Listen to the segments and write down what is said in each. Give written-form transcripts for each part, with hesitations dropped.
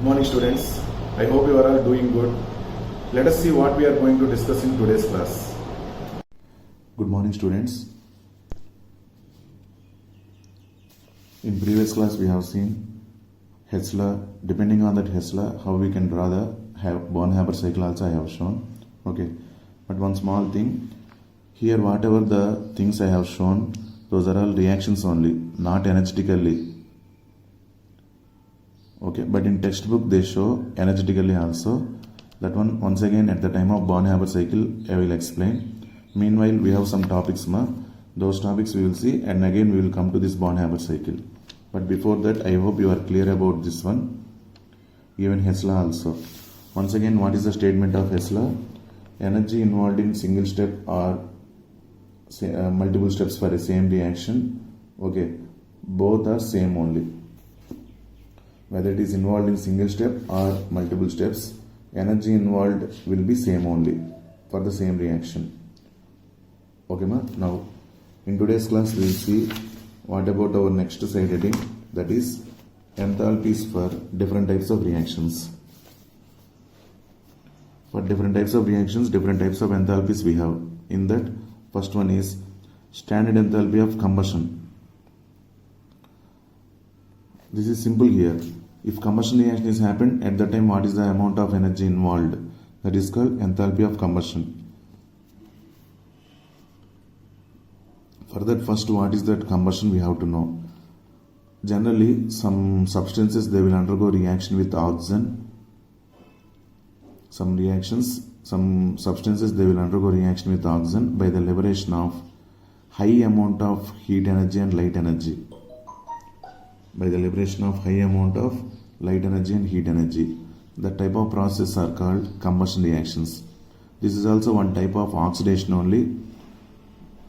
Good morning students. I hope you are all doing good. Let us see what we are going to discuss in today's class. Good morning students. In previous class we have seen Hess law. Depending on that Hess law, how we can draw the Born-Haber cycle also I have shown. Okay, but one small thing here, whatever the things I have shown, those are all reactions only, not energetically. Okay, but in textbook they show energetically also. That one once again at the time of Born-Haber cycle I will explain. Meanwhile we have some topics those topics we will see, and again we will come to this Born-Haber cycle. But before that, I hope you are clear about this one, even Hess law also. Once again, what is the statement of Hess law? Energy involved in single step or multiple steps for a same reaction, okay, both are same only. Whether it is involved in single step or multiple steps, energy involved will be same only for the same reaction. Okay ma? Now in today's class we will see what about our next slide heading, that is enthalpies for different types of reactions. For different types of reactions, different types of enthalpies we have. In that, first one is standard enthalpy of combustion. This is simple here. If combustion reaction is happened, at that time what is the amount of energy involved? That is called enthalpy of combustion. For that, first what is that combustion we have to know. Generally some substances they will undergo reaction with oxygen. Some substances they will undergo reaction with oxygen by the liberation of high amount of heat energy and light energy. By the liberation of high amount of light energy and heat energy. That type of process are called combustion reactions. This is also one type of oxidation only.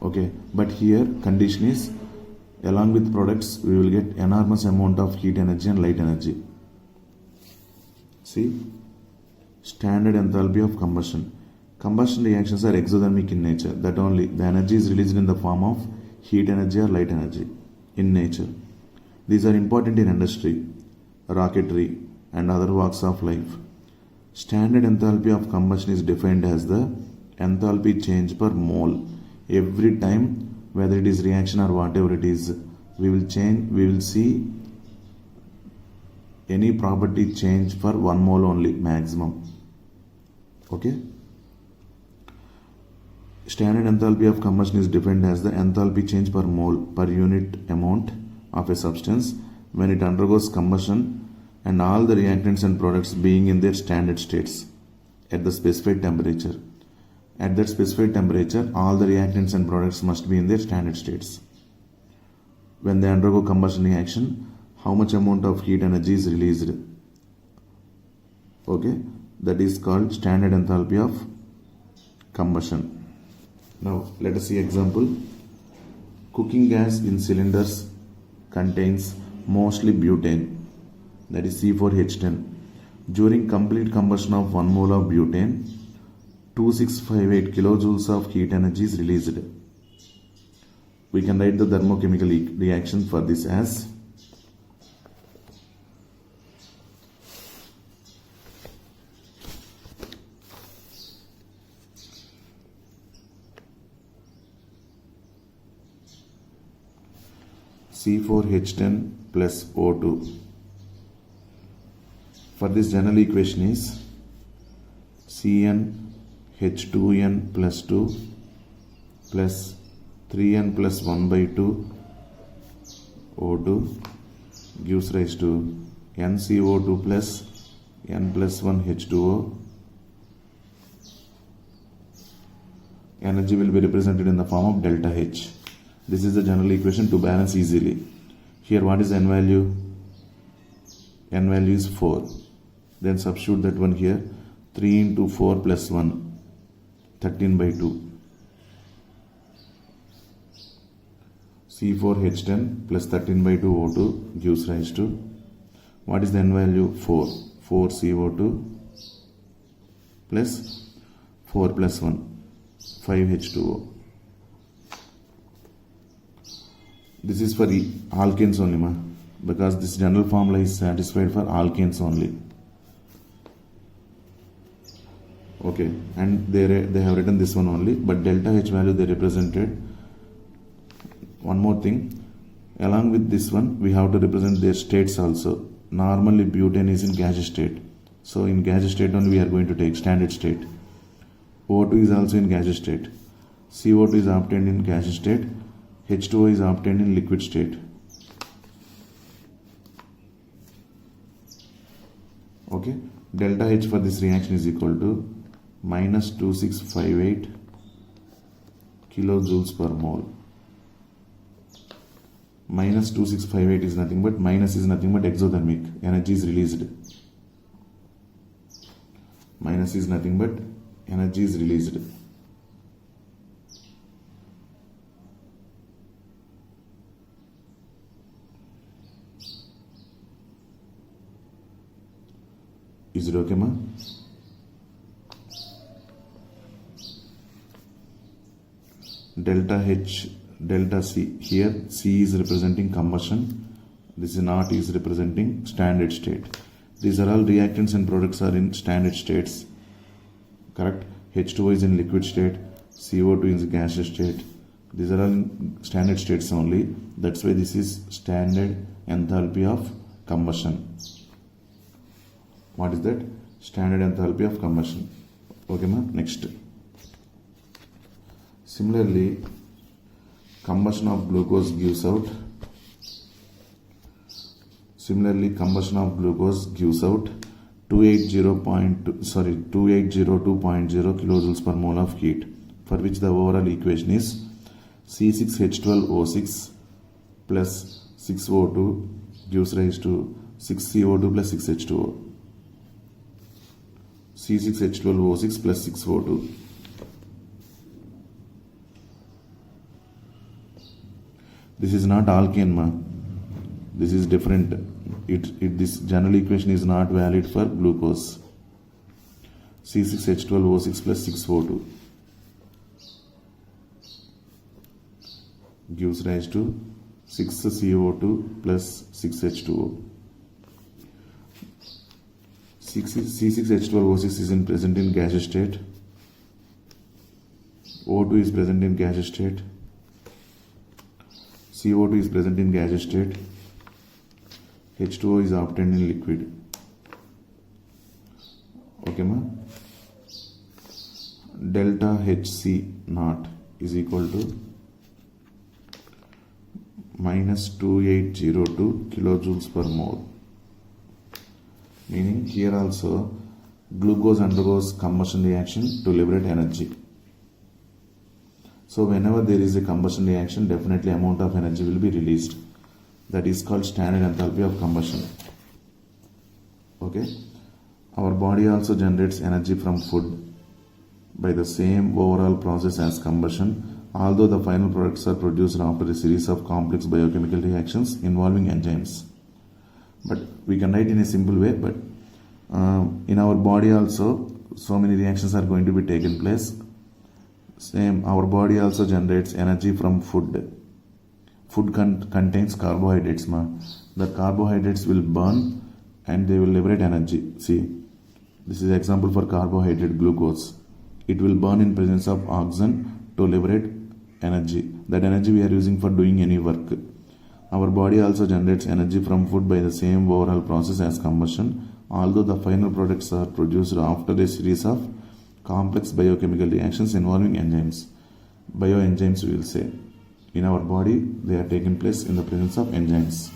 Okay, but here condition is along with products we will get enormous amount of heat energy and light energy. See, standard enthalpy of combustion. Combustion reactions are exothermic in nature. That only the energy is released in the form of heat energy or light energy in nature. These are important in industry, rocketry and other walks of life. Standard enthalpy of combustion is defined as the enthalpy change per mole. Every time, whether it is reaction or whatever it is, we will see any property change for 1 mole only maximum. Okay. Standard enthalpy of combustion is defined as the enthalpy change per mole per unit amount of a substance when it undergoes combustion and all the reactants and products being in their standard states at the specified temperature. At that specified temperature, all the reactants and products must be in their standard states. When they undergo combustion reaction, how much amount of heat energy is released? Okay, that is called standard enthalpy of combustion. Now let us see example. Cooking gas in cylinders contains mostly butane, that is C4H10. During complete combustion of 1 mole of butane, 2658 kilojoules of heat energy is released. We can write the thermochemical reaction for this as C4H10 plus O2. For this general equation is CnH2n plus 2 plus 3n plus 1 by 2 O2 gives rise to NCO2 plus n plus 1 H2O. Energy will be represented in the form of delta H. This is the general equation to balance easily. Here what is n value? N value is 4. Then substitute that one here. 3 into 4 plus 1, 13 by 2. C4H10 plus 13 by 2 O2 gives rise to, what is the n value? 4. 4 CO2 plus 4 plus 1, 5 H2O. This is for alkanes only, because this general formula is satisfied for alkanes only. Okay, and they have written this one only, but delta H value they represented. One more thing, along with this one we have to represent their states also. Normally butane is in gas state, so in gas state only we are going to take standard state. O2 is also in gas state, CO2 is obtained in gas state, H2O is obtained in liquid state. Okay, delta H for this reaction is equal to minus 2658 kilojoules per mole. Minus 2658 is nothing but exothermic energy is released. Minus is nothing but energy is released. Is it okay, ma? Delta H, delta C. Here C is representing combustion. This naught is representing standard state. These are all reactants and products are in standard states. Correct? H2O is in liquid state. CO2 is in gaseous state. These are all in standard states only. That's why this is standard enthalpy of combustion. What is that? Standard enthalpy of combustion. Okay, ma? Next. Similarly, combustion of glucose gives out 2802.0 kilojoules per mole of heat, for which the overall equation is C6H12O6 plus 6O2 gives rise to 6CO2 plus 6H2O. C6H12O6 plus 6O2. This is not alkane, ma. This is different. This general equation is not valid for glucose. C6H12O6 plus 6O2 gives rise to 6CO2 plus 6H2O. C6H12O6 is present in gaseous state. O2 is present in gaseous state. CO2 is present in gaseous state. H2O is obtained in liquid. Okay, ma? Delta HC naught is equal to minus 2802 kilojoules per mole. Meaning here also glucose undergoes combustion reaction to liberate energy. So whenever there is a combustion reaction, definitely amount of energy will be released. That is called standard enthalpy of combustion. Okay. Our body also generates energy from food by the same overall process as combustion, although the final products are produced after a series of complex biochemical reactions involving enzymes. But we can write in a simple way, but in our body also so many reactions are going to be taken place. Same, our body also generates energy from food. Food contains carbohydrates, ma. The carbohydrates will burn and they will liberate energy. See, this is example for carbohydrate, glucose. It will burn in presence of oxygen to liberate energy. That energy we are using for doing any work. Our body also generates energy from food by the same overall process as combustion, although the final products are produced after a series of complex biochemical reactions involving enzymes. Bioenzymes we will say. In our body, they are taking place in the presence of enzymes.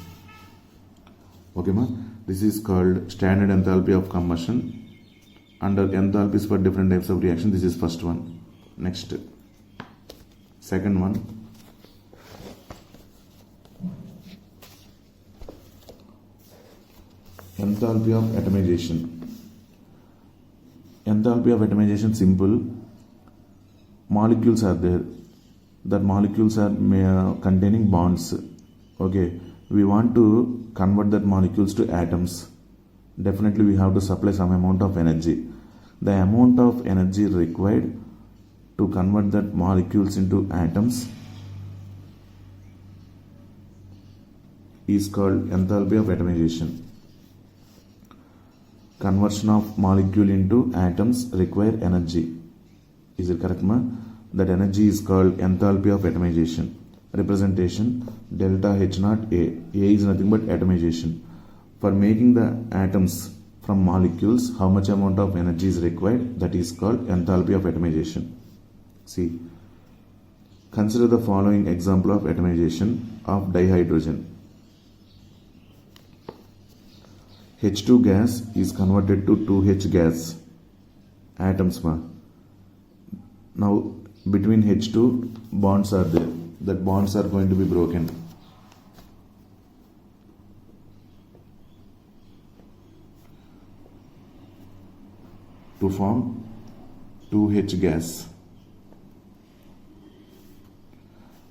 Okay, ma? This is called standard enthalpy of combustion. Under enthalpies for different types of reaction, this is first one. Next, second one. Enthalpy of atomization. Enthalpy of atomization, simple. Molecules are there. That molecules are containing bonds. Okay, we want to convert that molecules to atoms. Definitely we have to supply some amount of energy. The amount of energy required to convert that molecules into atoms is called enthalpy of atomization. conversion of molecule into atoms require energy. Is it correct, ma? That energy is called enthalpy of atomization. Representation delta H naught A. A is nothing but atomization. For making the atoms from molecules, how much amount of energy is required? That is called enthalpy of atomization. See, consider the following example of atomization of dihydrogen. H2 gas is converted to 2H gas atoms. Now between H2 bonds are there. That bonds are going to be broken. To form 2H gas.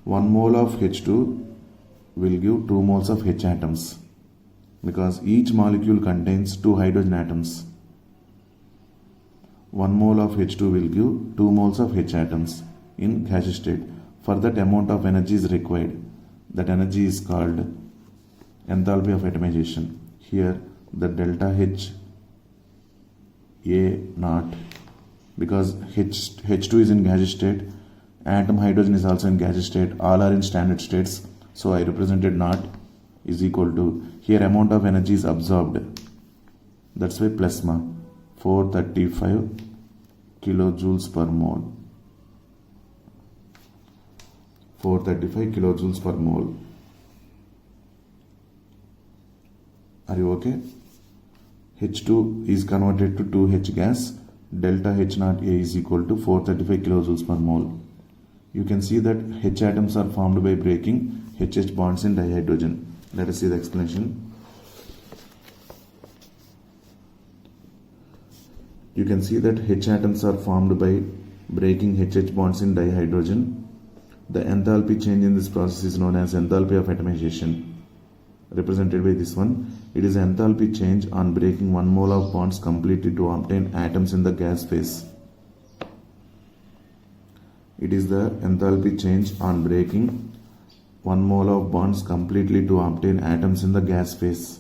1 mole of H2 will give 2 moles of H atoms, because each molecule contains 2 hydrogen atoms. 1 mole of H2 will give 2 moles of H atoms in gaseous state. For that amount of energy is required. That energy is called enthalpy of atomization. Here the delta H A naught, because H2 is in gaseous state, atom hydrogen is also in gaseous state, all are in standard states, so I represented naught is equal to, here amount of energy is absorbed, that's why plasma 435 kilojoules per mole. 435 kilojoules per mole. Are you okay? H2 is converted to 2H gas. Delta H naught A is equal to 435 kilojoules per mole. You can see that H atoms are formed by breaking HH bonds in dihydrogen. Let us see the explanation. You can see that H atoms are formed by breaking HH bonds in dihydrogen. The enthalpy change in this process is known as enthalpy of atomization. Represented by this one, it is enthalpy change on breaking 1 mole of bonds completely to obtain atoms in the gas phase. It is the enthalpy change on breaking 1 mole of bonds completely to obtain atoms in the gas phase.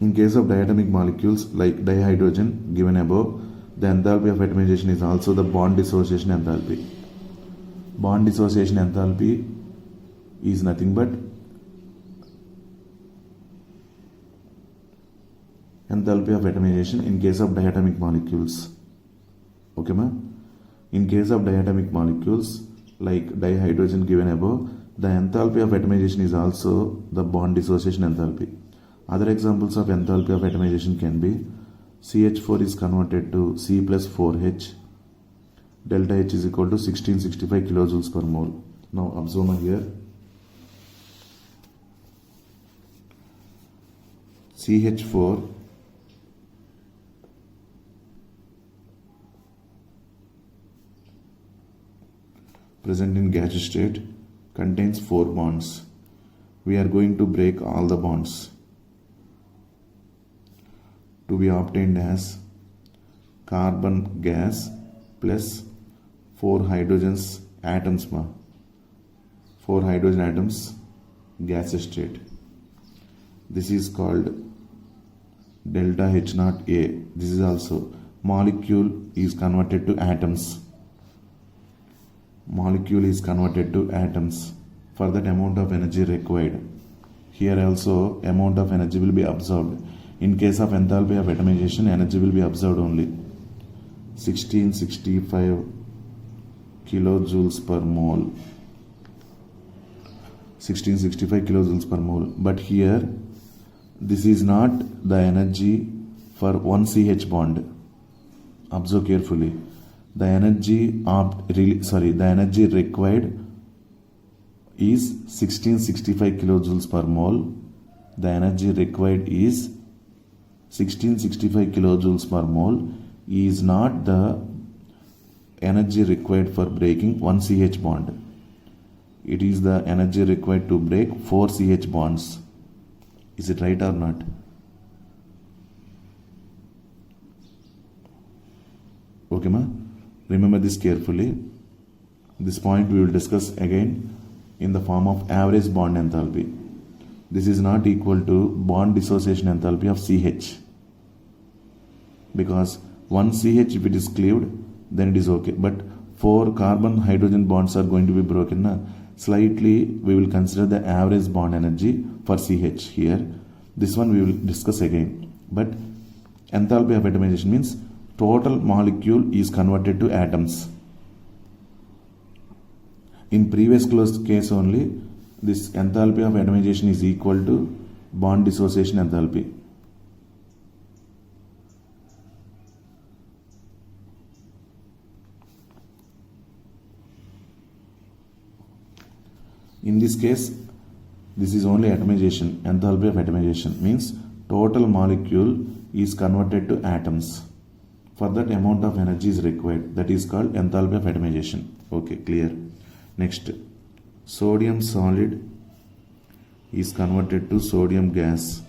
In case of diatomic molecules like dihydrogen given above, the enthalpy of atomization is also the bond dissociation enthalpy. Bond dissociation enthalpy is nothing but enthalpy of atomization in case of diatomic molecules. Okay, ma? In case of diatomic molecules like dihydrogen given above, the enthalpy of atomization is also the bond dissociation enthalpy. Other examples of enthalpy of atomization can be CH4 is converted to C plus 4H. Delta H is equal to 1665 kilojoules per mole. Now observe here. CH4 present in gaseous state contains 4 bonds. We are going to break all the bonds to be obtained as carbon gas plus 4 hydrogens atoms. 4 hydrogen atoms gaseous state. This is called delta H naught A. This is also molecule is converted to atoms. Molecule is converted to atoms. For that amount of energy required. Here also amount of energy will be absorbed. In case of enthalpy of atomization, energy will be absorbed only. 1665 kilojoules per mole. 1665 kilojoules per mole. But here this is not the energy for one CH bond. Observe carefully. The energy required is 1665 kilojoules per mole. The energy required is 1665 kilojoules per mole is not the energy required for breaking one CH bond. It is the energy required to break 4 CH bonds. Is it right or not? Okay, ma? Remember this carefully. This point we will discuss again in the form of average bond enthalpy. this is not equal to bond dissociation enthalpy of CH, because one CH if it is cleaved then it is okay, but 4 carbon hydrogen bonds are going to be broken. Slightly we will consider the average bond energy for CH here. This one we will discuss again. But enthalpy of atomization means total molecule is converted to atoms. In previous closed case only, this enthalpy of atomization is equal to bond dissociation enthalpy. In this case, this is only atomization. Enthalpy of atomization means total molecule is converted to atoms. For that amount of energy is required. That is called enthalpy of atomization. Okay, clear. Next, sodium solid is converted to sodium gas.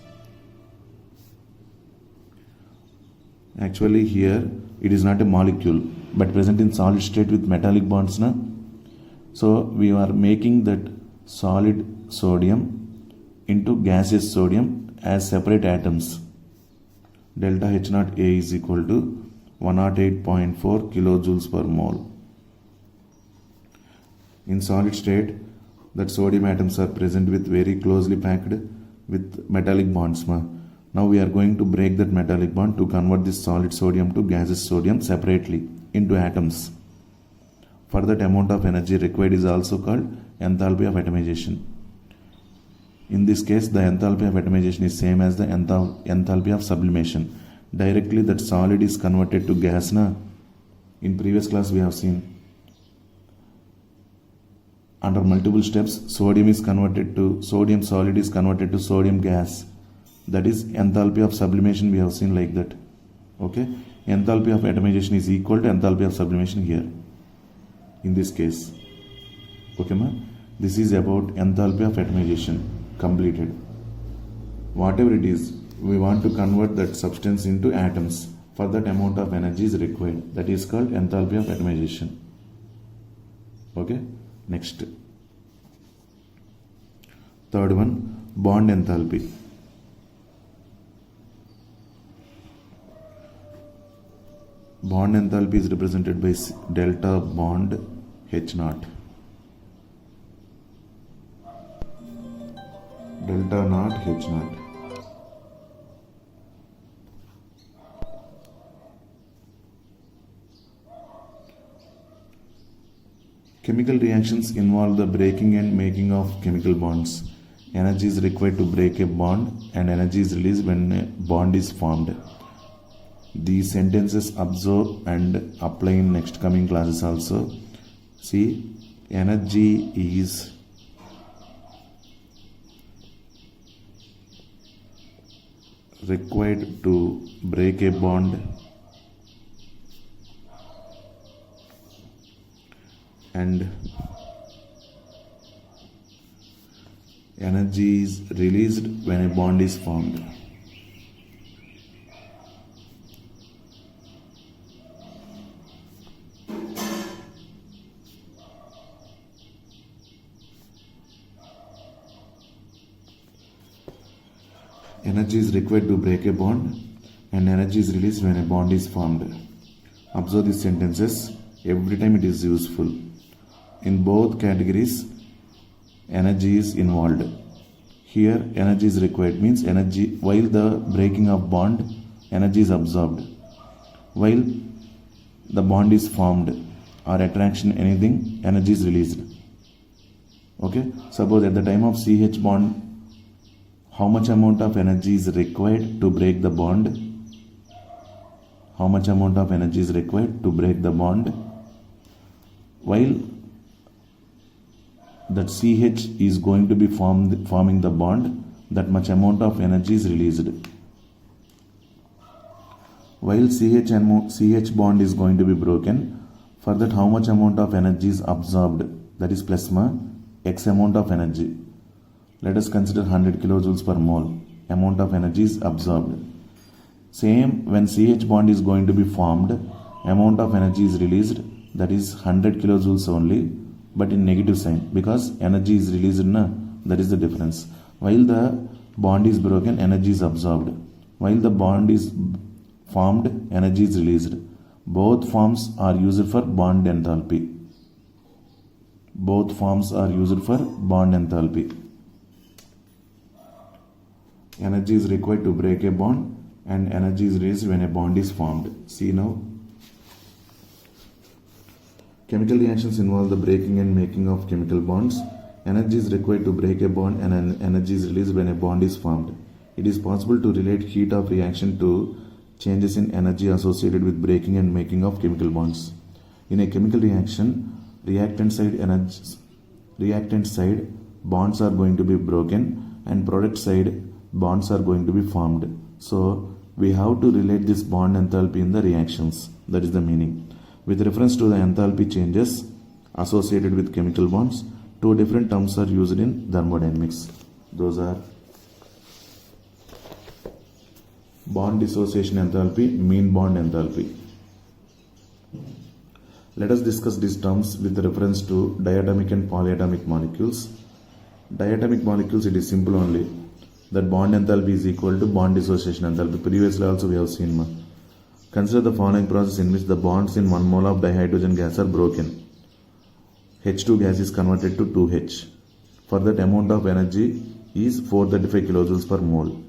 Actually here it is not a molecule but present in solid state with metallic bonds. So we are making that solid sodium into gaseous sodium as separate atoms. Delta H naught A is equal to 108.4 kilojoules per mole. In solid state, that sodium atoms are present with very closely packed with metallic bonds. Now we are going to break that metallic bond to convert this solid sodium to gaseous sodium separately into atoms. For that amount of energy required is also called enthalpy of atomization. In this case, the enthalpy of atomization is same as the enthalpy of sublimation. Directly that solid is converted to gas. In previous class we have seen. Under multiple steps, sodium solid is converted to sodium gas. That is enthalpy of sublimation we have seen like that. Okay. Enthalpy of atomization is equal to enthalpy of sublimation here. In this case. Okay, ma? This is about enthalpy of atomization completed. Whatever it is, we want to convert that substance into atoms. For that amount of energy is required. That is called enthalpy of atomization. Okay. Next. Third one, bond enthalpy. Bond enthalpy is represented by delta bond H naught. Delta naught H naught. Chemical reactions involve the breaking and making of chemical bonds. Energy is required to break a bond and energy is released when a bond is formed. These sentences observe and apply in next coming classes also. See, energy is required to break a bond and energy is released when a bond is formed. Energy is required to break a bond and energy is released when a bond is formed. Observe these sentences. Every time it is useful. In both categories, energy is involved. Here, energy is required means energy, while the breaking of bond, energy is absorbed. While the bond is formed or attraction, anything, energy is released. Okay. Suppose at the time of CH bond, how much amount of energy is required to break the bond? How much amount of energy is required to break the bond? While that CH is going to be forming the bond, that much amount of energy is released. While CH bond is going to be broken, for that how much amount of energy is absorbed? That is plasma, X amount of energy. Let us consider 100 kilojoules per mole. Amount of energy is absorbed. Same, when CH bond is going to be formed, amount of energy is released, that is 100 kilojoules only, but in negative sign, because energy is released, that is the difference. While the bond is broken, energy is absorbed. While the bond is formed, energy is released. Both forms are used for bond enthalpy. Both forms are used for bond enthalpy. Energy is required to break a bond and energy is released when a bond is formed. See now. Chemical reactions involve the breaking and making of chemical bonds. Energy is required to break a bond and energy is released when a bond is formed. It is possible to relate heat of reaction to changes in energy associated with breaking and making of chemical bonds. In a chemical reaction, reactant side bonds are going to be broken and product side bonds are going to be formed. So we have to relate this bond enthalpy in the reactions. That is the meaning. With reference to the enthalpy changes associated with chemical bonds, two different terms are used in thermodynamics. Those are bond dissociation enthalpy, mean bond enthalpy. Let us discuss these terms with reference to diatomic and polyatomic molecules. Diatomic molecules, it is simple only that bond enthalpy is equal to bond dissociation enthalpy. Previously also we have seen. Consider the following process in which the bonds in 1 mole of dihydrogen gas are broken. H2 gas is converted to 2H. For that, amount of energy is 435 kilojoules per mole.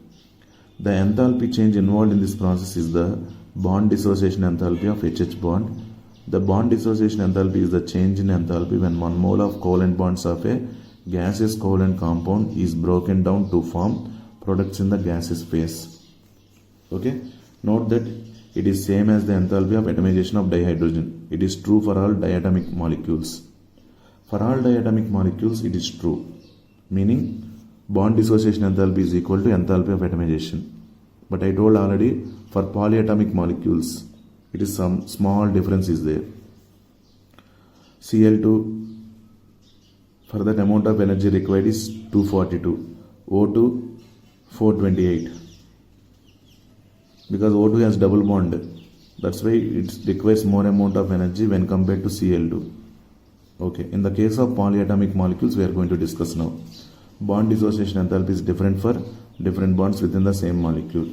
The enthalpy change involved in this process is the bond dissociation enthalpy of HH bond. The bond dissociation enthalpy is the change in enthalpy when 1 mole of covalent bonds of a gaseous covalent compound is broken down to form products in the gaseous phase. Okay? Note that it is same as the enthalpy of atomization of dihydrogen. It is true for all diatomic molecules. For all diatomic molecules, it is true. Meaning, bond dissociation enthalpy is equal to enthalpy of atomization. But I told already, for polyatomic molecules, it is some small difference is there. Cl2, for that amount of energy required is 242. O2, 428. Because O2 has double bond. That's why it requires more amount of energy when compared to Cl2. Okay, in the case of polyatomic molecules, we are going to discuss now. Bond dissociation enthalpy is different for different bonds within the same molecule.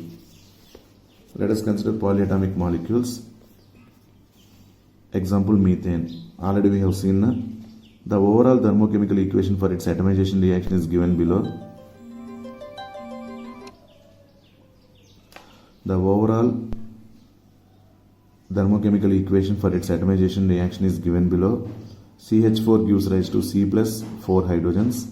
Let us consider polyatomic molecules. Example, methane. Already we have seen the overall thermochemical equation for its atomization reaction is given below. The overall thermochemical equation for its atomization reaction is given below. CH4 gives rise to C plus 4 hydrogens.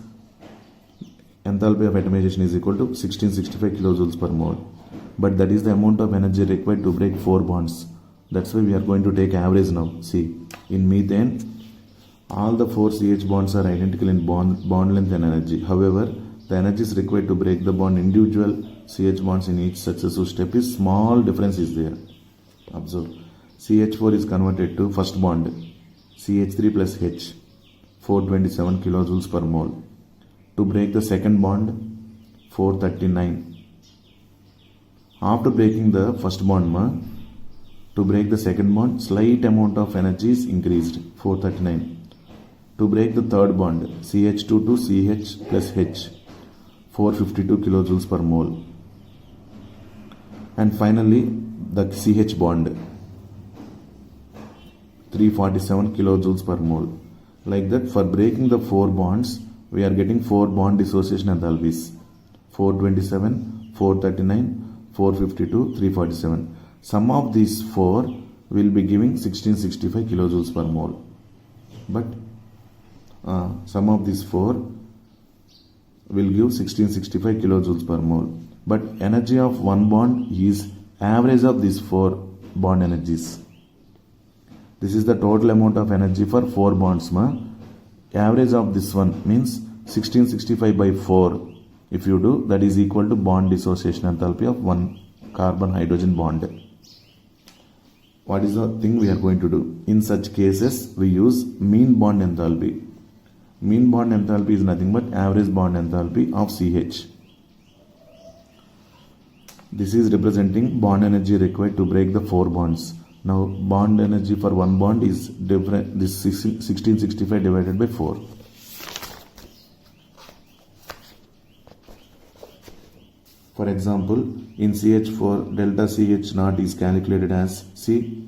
Enthalpy of atomization is equal to 1665 kilojoules per mole. But that is the amount of energy required to break 4 bonds. That's why we are going to take average now. See, in methane, all the 4 CH bonds are identical in bond length and energy. However, the energy is required to break the bond individual CH bonds in each successive step is small difference is there. Observe. CH4 is converted to first bond CH3 plus H, 427 kilojoules per mole. To break the second bond, 439. After breaking the first bond, to break the second bond, slight amount of energy is increased, 439. To break the third bond, CH2 to CH plus H, 452 kilojoules per mole. And finally, the CH bond, 347 kilojoules per mole. Like that, for breaking the 4 bonds, we are getting 4 bond dissociation enthalpies, 427, 439, 452, 347. Sum of these 4 will be giving 1665 kilojoules per mole. But sum of these 4 will give 1665 kilojoules per mole. But energy of one bond is average of these 4 bond energies. This is the total amount of energy for 4 bonds. Average of this one means 1665 by 4. If you do, that is equal to bond dissociation enthalpy of one carbon hydrogen bond. What is the thing we are going to do? In such cases, we use mean bond enthalpy. Mean bond enthalpy is nothing but average bond enthalpy of CH. This is representing bond energy required to break the 4 bonds. Now, bond energy for one bond is different. This 1665 divided by 4. For example, in CH4, delta CH naught is calculated as C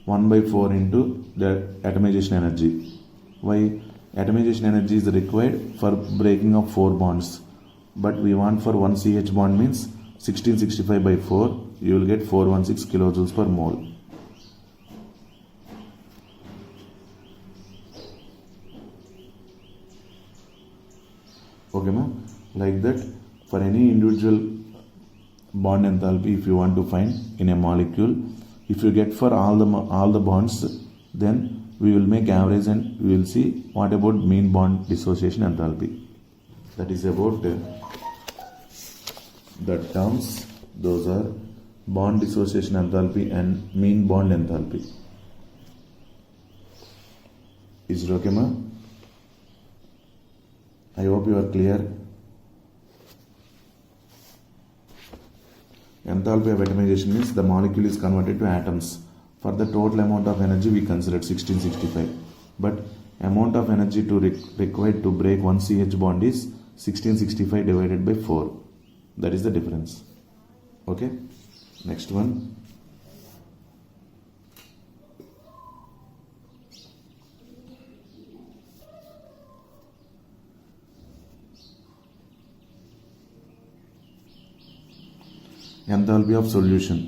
1 by 4 into the atomization energy. Why? Atomization energy is required for breaking of 4 bonds. But we want for 1 CH bond means 1665 by 4, you will get 416 kilojoules per mole. Okay, ma? Like that, for any individual bond enthalpy, if you want to find in a molecule, if you get for all the bonds, then we will make average and we will see what about mean bond dissociation enthalpy. That is about the terms. Those are bond dissociation enthalpy and mean bond enthalpy. Is it okay, ma? I hope you are clear. Enthalpy of atomization means the molecule is converted to atoms. For the total amount of energy we considered 1665. But amount of energy required to break 1 CH bond is 1665 divided by 4. That is the difference. Okay? Next one. Enthalpy of solution.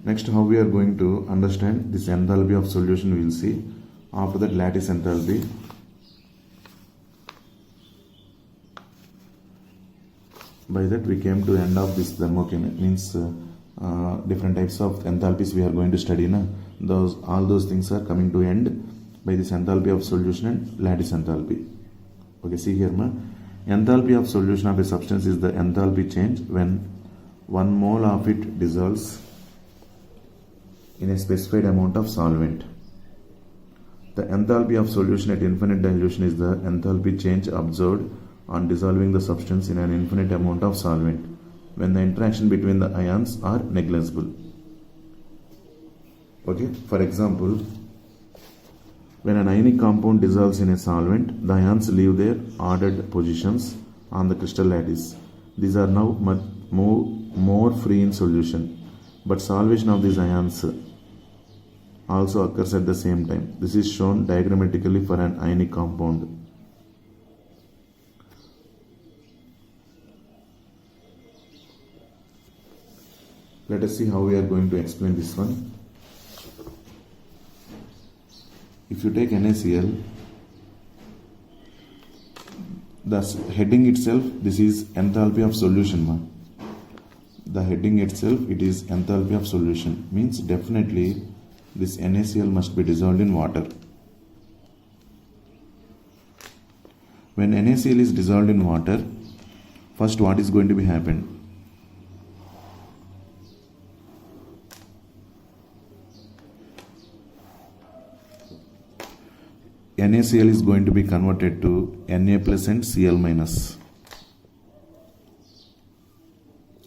Next, how we are going to understand this enthalpy of solution we will see. After that, lattice enthalpy. By that we came to end of this thermocline, means different types of enthalpies we are going to study. All those things are coming to end by this enthalpy of solution and lattice enthalpy. Okay, see here, ma. Enthalpy of solution of a substance is the enthalpy change when 1 mole of it dissolves in a specified amount of solvent. The enthalpy of solution at infinite dilution is the enthalpy change observed on dissolving the substance in an infinite amount of solvent when the interaction between the ions are negligible. Okay, for example, when an ionic compound dissolves in a solvent, the ions leave their ordered positions on the crystal lattice. These are now much more free in solution, but solvation of these ions also occurs at the same time. This is shown diagrammatically for an ionic compound. Let us see how we are going to explain this one. If you take NaCl, the heading itself, this is enthalpy of solution. The heading itself, it is enthalpy of solution. Means definitely this NaCl must be dissolved in water. When NaCl is dissolved in water, first what is going to be happen? NaCl is going to be converted to Na plus and Cl minus.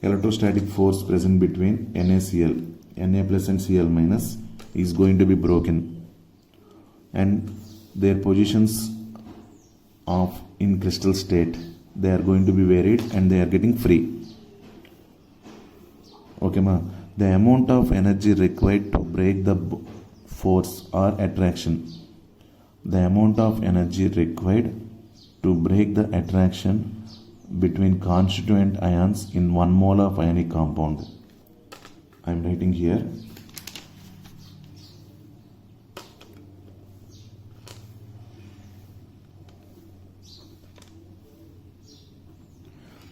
Electrostatic force present between NaCl, Na plus and Cl minus is going to be broken, and their positions of in crystal state, they are going to be varied and they are getting free. Okay, ma. The amount of energy required to break the force or attraction. The amount of energy required to break the attraction between constituent ions in 1 mole of ionic compound. I am writing here.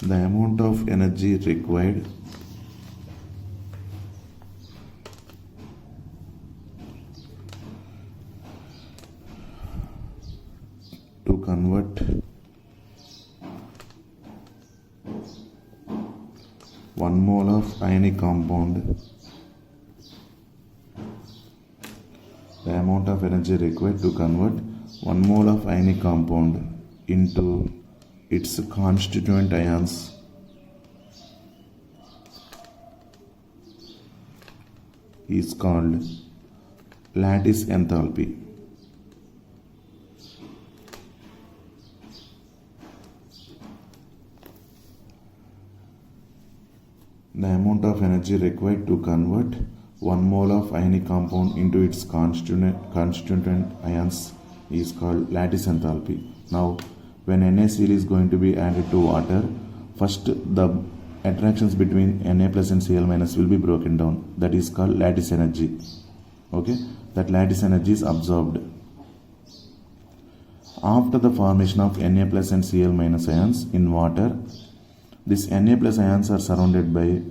The amount of energy required to convert 1 mole of ionic compound, the amount of energy required to convert 1 mole of ionic compound into its constituent ions is called lattice enthalpy. The amount of energy required to convert 1 mole of ionic compound into its constituent ions is called lattice enthalpy. Now, when NaCl is going to be added to water, first the attractions between Na plus and Cl minus will be broken down. That is called lattice energy. Okay, that lattice energy is absorbed. After the formation of Na plus and Cl minus ions in water, these Na plus ions are surrounded by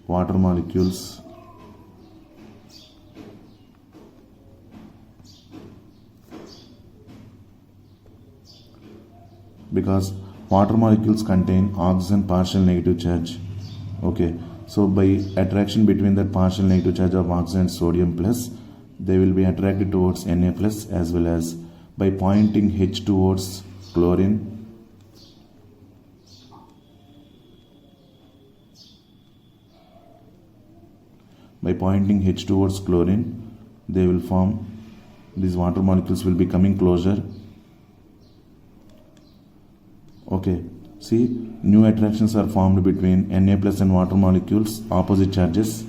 water molecules because water molecules contain oxygen partial negative charge. Okay, so by attraction between that partial negative charge of oxygen and sodium plus, they will be attracted towards Na plus, as well as by pointing H towards chlorine. By pointing H towards chlorine, they will form, these water molecules will be coming closer. Okay, see, new attractions are formed between Na plus and water molecules, opposite charges.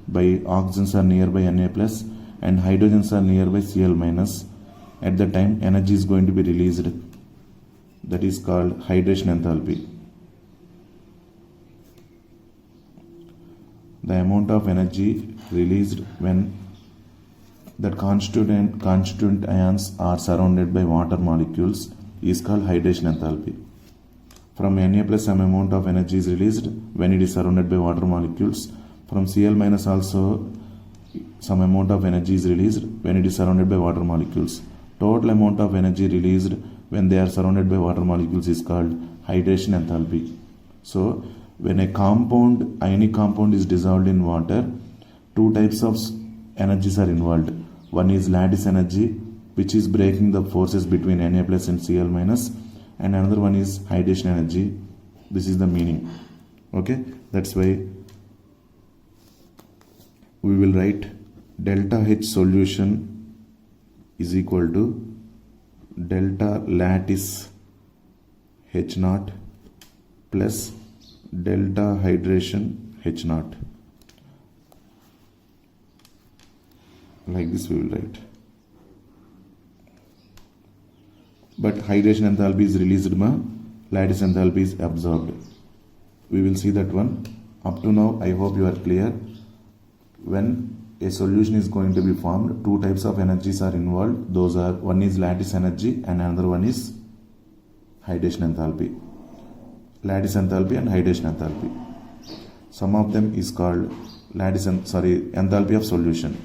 By oxygens are nearby Na plus and hydrogens are nearby Cl minus. At the time, energy is going to be released. That is called hydration enthalpy. The amount of energy released when that constituent ions are surrounded by water molecules is called hydration enthalpy. From Na plus some amount of energy is released when it is surrounded by water molecules. From Cl minus also some amount of energy is released when it is surrounded by water molecules. Total amount of energy released when they are surrounded by water molecules is called hydration enthalpy. So, when a ionic compound is dissolved in water, two types of energies are involved. One is lattice energy, which is breaking the forces between Na plus and Cl minus, and another one is hydration energy. This is the meaning. Okay, that's why we will write delta H solution is equal to delta lattice H naught plus delta hydration H naught. Like this we will write. But hydration enthalpy is released, lattice enthalpy is absorbed. We will see that one. Up to now, I hope you are clear. When a solution is going to be formed, two types of energies are involved. Those are, one is lattice energy and another one is hydration enthalpy. Lattice enthalpy and hydration enthalpy. Some of them is called enthalpy of solution.